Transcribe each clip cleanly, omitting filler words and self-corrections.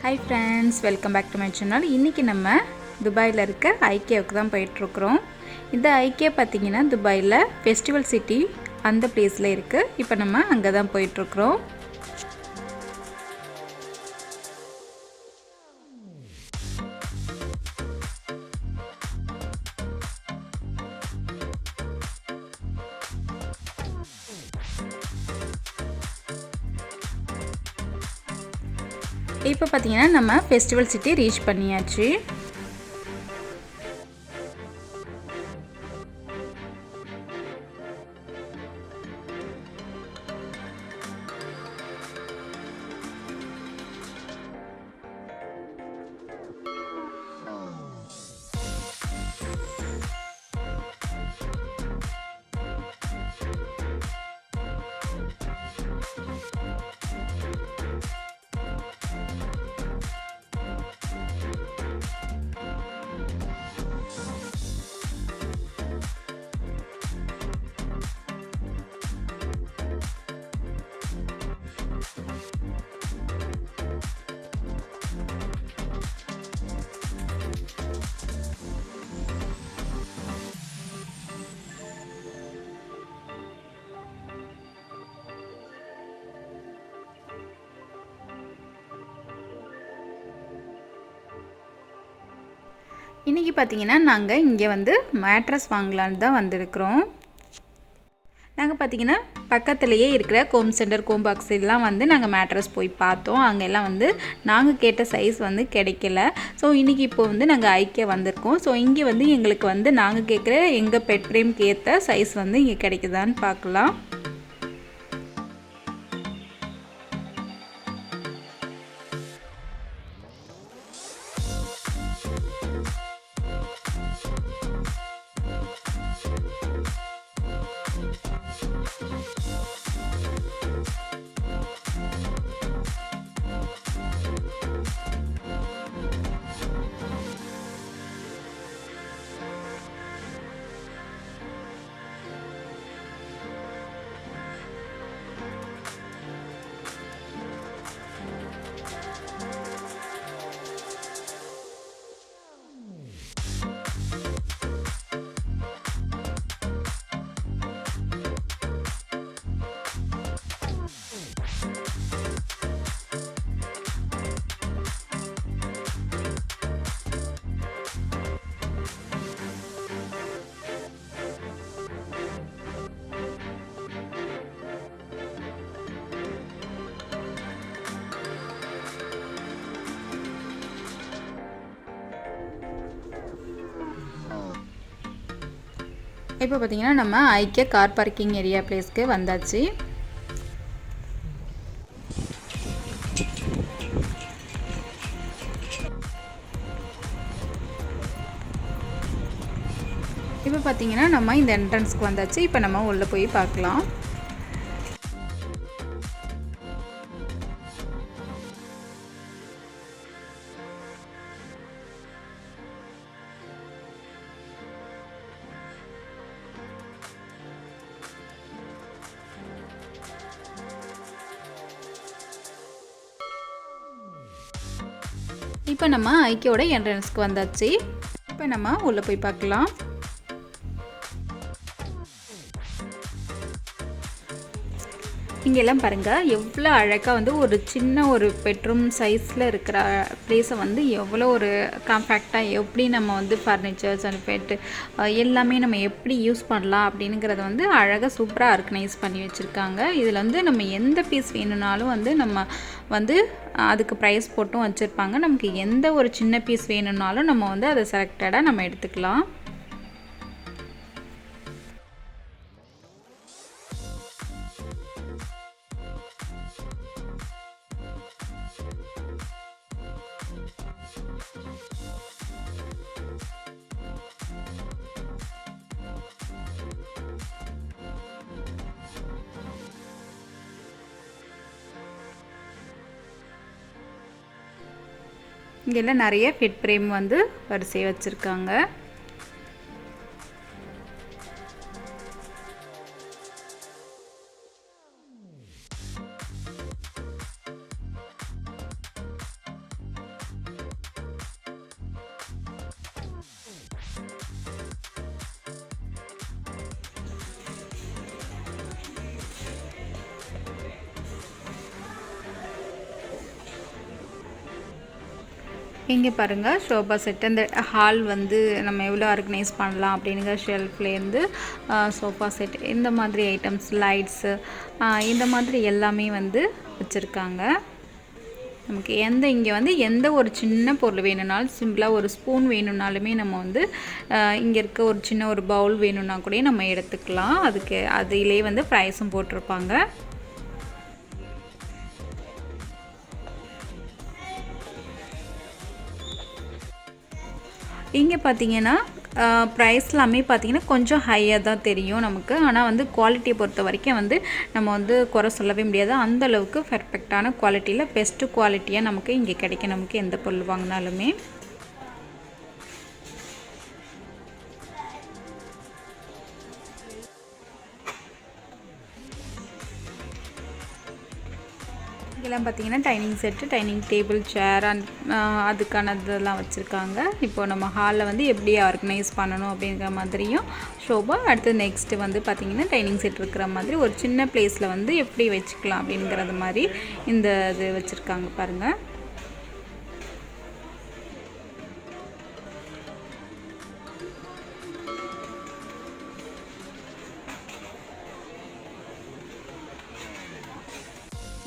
Hi friends, welcome back to my channel. இன்னைக்கு நம்ம துபாயில இருக்க ஐக்கியாவுக்கு தான் போயிட்டு இருக்கோம். இந்த ஐக்கியா பாத்தீங்கன்னா துபாயில ஃபெஸ்டிவல் சிட்டி அந்த பிளேஸ்ல இருக்கு. இப்போ நம்ம அங்க தான் போயிட்டு இருக்கோம். இப்போ பாத்தீங்கன்னா நம்ம ஃபெஸ்டிவல் சிட்டி ரீச் பண்ணியாச்சு. இன்னைக்கு பாத்தீங்கன்னா நாங்க இங்க வந்து மேட்ரஸ் வாங்கலாம்னு தான் வந்திருக்கோம். நாங்க பாத்தீங்கன்னா பக்கத்துலயே இருக்கிற கோம் சென்டர் கோம் பாக்ஸ் எல்லாம் வந்து நாங்க மேட்ரஸ் போய் பார்த்தோம். அங்க எல்லாம் வந்து நாங்க கேட்ட சைஸ் வந்து கிடைக்கல. சோ இன்னைக்கு இப்போ வந்து நாங்க ஐக்கியா வந்திருக்கோம். சோ இங்க வந்து எங்களுக்கு வந்து நாங்க கேக்குற எங்க பெட் ஃப்ரேம்க்கு ஏத்த சைஸ் வந்து இங்க கிடைக்குதான்னு பார்க்கலாம். இப்போ பாத்தீங்கன்னா நம்ம ஐக்கியா கார் பார்க்கிங் ஏரியா பிளேஸ்க்கு வந்தாச்சு. இப்போ பாத்தீங்கன்னா நம்ம இந்த என்ட்ரன்ஸ்க்கு வந்தாச்சு. இப்போ நம்ம உள்ள போய் பார்க்கலாம். இப்போ நம்ம ஐக்கியோட என்ட்ரன்ஸ்க்கு வந்தாச்சு. இப்போ நம்ம உள்ள போய் பார்க்கலாம். இங்க எல்லாம் பாருங்க எவ்வளவு அழகா வந்து ஒரு சின்ன ஒரு பெட்ரூம் சைஸ்ல இருக்கிற பிளேஸை வந்து எவ்வளவு ஒரு காம்பாக்டா எப்படி நம்ம வந்து ஃபர்னிச்சர்ஸ் அண்ட் பெட் எல்லாமே நம்ம எப்படி யூஸ் பண்ணலாம் அப்படிங்கறத வந்து அழகா சூப்பரா ஆர்கனைஸ் பண்ணி வச்சிருக்காங்க. இதுல வந்து நம்ம எந்த பீஸ் வேணும்னாலும் வந்து நம்ம வந்து அதுக்கு பிரைஸ் போட்டும் வச்சிருப்பாங்க. நமக்கு எந்த ஒரு சின்ன பீஸ் வேணும்னாலும் நம்ம வந்து அதை செலக்டடா நம்ம எடுத்துக்கலாம். இங்கெல்லாம் நிறைய பெட் ஃப்ரேம் வந்து வரிசையா வச்சிருக்காங்க. இங்கே பாருங்கள் சோஃபா செட் அந்த ஹால் வந்து நம்ம எவ்வளோ ஆர்கனைஸ் பண்ணலாம் அப்படிங்கிற ஷெல்ஃப்லேருந்து சோஃபா செட் இந்த மாதிரி ஐட்டம்ஸ் லைட்ஸு இந்த மாதிரி எல்லாமே வந்து வச்சுருக்காங்க. நமக்கு இங்கே வந்து எந்த ஒரு சின்ன பொருள் வேணும்னாலும் சிம்பிளாக ஒரு ஸ்பூன் வேணும்னாலுமே நம்ம வந்து இங்கே இருக்க ஒரு சின்ன ஒரு பவுல் வேணும்னா கூட நம்ம எடுத்துக்கலாம். அதிலே வந்து ப்ரைஸும் போட்டிருப்பாங்க. இங்கே பார்த்தீங்கன்னா ப்ரைஸ் எல்லாமே பார்த்திங்கன்னா கொஞ்சம் ஹையாக தான் தெரியும் நமக்கு. ஆனால் வந்து குவாலிட்டியை பொறுத்த வரைக்கும் வந்து நம்ம வந்து குறை சொல்லவே முடியாது. அந்தளவுக்கு பெர்ஃபெக்டான குவாலிட்டியில் பெஸ்ட்டு குவாலிட்டியாக நமக்கு இங்கே கிடைக்கும். நமக்கு எந்த பொருள் வாங்கினாலுமே இதெல்லாம் பார்த்தீங்கன்னா டைனிங் செட்டு, டைனிங் டேபிள், சேர் அதுக்கானதெல்லாம் வச்சுருக்காங்க. இப்போது நம்ம ஹாலில் வந்து எப்படி ஆர்கனைஸ் பண்ணணும் அப்படிங்கிற மாதிரியும் ஷோபா. அடுத்து நெக்ஸ்ட்டு வந்து பார்த்திங்கன்னா டைனிங் செட் இருக்கிற மாதிரி ஒரு சின்ன பிளேஸில் வந்து எப்படி வச்சுக்கலாம் அப்படிங்கிறது மாதிரி இந்த இது வச்சுருக்காங்க பாருங்கள்.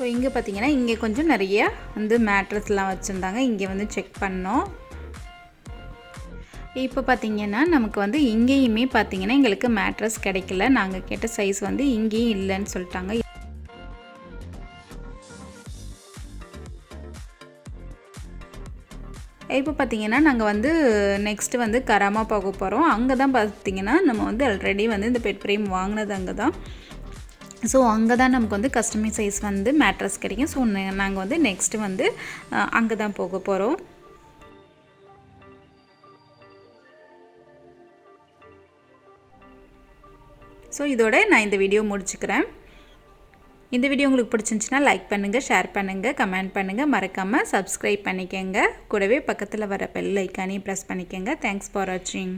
ஸோ இங்கே பார்த்தீங்கன்னா இங்கே கொஞ்சம் நிறைய வந்து மேட்ரஸ்லாம் வச்சுருந்தாங்க. இங்கே வந்து செக் பண்ணோம். இப்போ பார்த்திங்கன்னா நமக்கு வந்து இங்கேயுமே பார்த்திங்கன்னா எங்களுக்கு மேட்ரஸ் கிடைக்கல. நாங்கள் கேட்ட சைஸ் வந்து இங்கேயும் இல்லைன்னு சொல்லிட்டாங்க. இப்போ பார்த்திங்கன்னா நாங்கள் வந்து நெக்ஸ்ட்டு வந்து கராமா போக போகிறோம். அங்கே தான் பார்த்திங்கன்னா நம்ம வந்து ஆல்ரெடி வந்து இந்த பெட் ஃப்ரேம் வாங்கினது அங்கே தான். ஸோ அங்கே தான் நமக்கு வந்து கஸ்டமைஸ் சைஸ் வந்து மேட்ரஸ் கிடைக்கும். ஸோ நாங்கள் வந்து நெக்ஸ்ட்டு வந்து அங்கே தான் போக போகிறோம். ஸோ இதோட நான் இந்த வீடியோ முடிச்சுக்கிறேன். இந்த வீடியோ உங்களுக்கு பிடிச்சிருந்துச்சுன்னா லைக் பண்ணுங்கள், ஷேர் பண்ணுங்கள், கமெண்ட் பண்ணுங்கள், மறக்காமல் சப்ஸ்கிரைப் பண்ணிக்கோங்க. கூடவே பக்கத்தில் வர பெல் ஐக்கானையும் ப்ரெஸ் பண்ணிக்கோங்க. தேங்க்ஸ் ஃபார் வாட்சிங்.